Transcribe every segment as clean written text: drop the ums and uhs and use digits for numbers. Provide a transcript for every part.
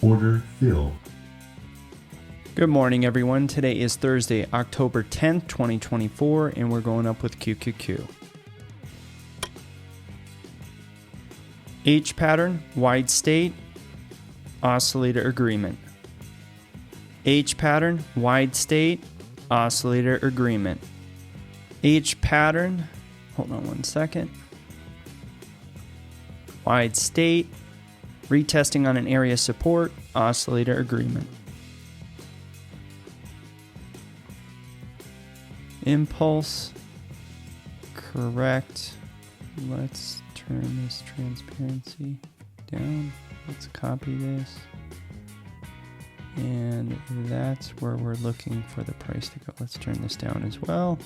Order fill. Good morning, everyone. Today is Thursday, October 10th, 2024, and we're going up with QQQ. H pattern, wide state, oscillator agreement. H pattern, wide state, oscillator agreement. H pattern, hold on one second. Wide state, retesting on an area support, oscillator agreement. Impulse, correct. Let's turn this transparency down. Let's copy this. And that's where we're looking for the price to go. Let's turn this down as well.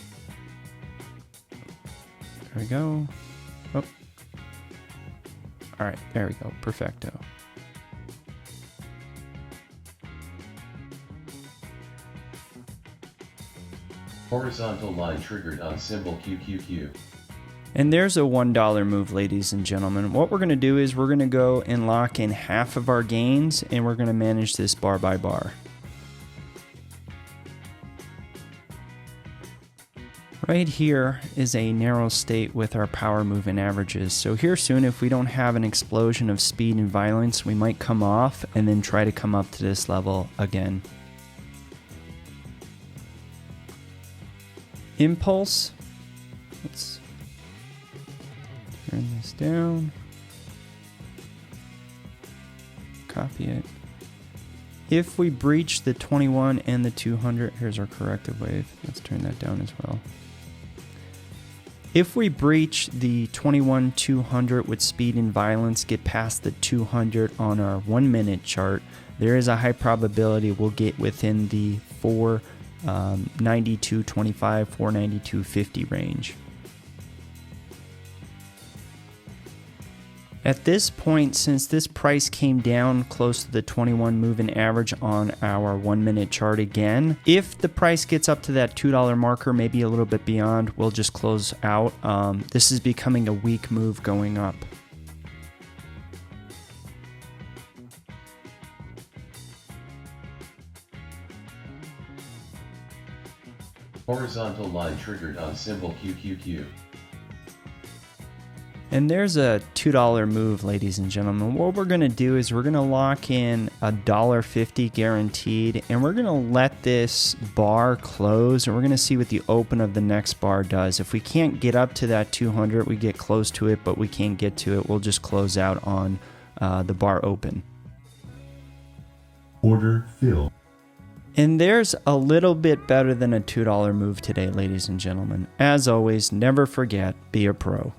There we go. Oh. All right, there we go. Perfecto. Horizontal line triggered on symbol QQQ. And there's a $1 move, ladies and gentlemen. What we're going to do is we're going to go and lock in half of our gains, and we're going to manage this bar by bar. Right here is a narrow state with our power move and averages. So here soon, if we don't have an explosion of speed and violence, we might come off and then try to come up to this level again. Impulse. Let's turn this down. Copy it. If we breach the 21 and the 200, here's our corrective wave. Let's turn that down as well. If we breach the 21 200 with speed and violence, get past the 200 on our 1 minute chart, there is a high probability we'll get within the 492.25, 492.50 range. At this point, since this price came down close to the 21 moving average on our 1 minute chart again, if the price gets up to that $2 marker, maybe a little bit beyond, we'll just close out. This is becoming a weak move going up. Horizontal line triggered on symbol QQQ. And there's a $2 move, ladies and gentlemen. What we're going to do is we're going to lock in $1.50 guaranteed, and we're going to let this bar close, and we're going to see what the open of the next bar does. If we can't get up to that 200, we get close to it, but we can't get to it, we'll just close out on the bar open. Order fill. And there's a little bit better than a $2 move today, ladies and gentlemen. As always, never forget, be a pro.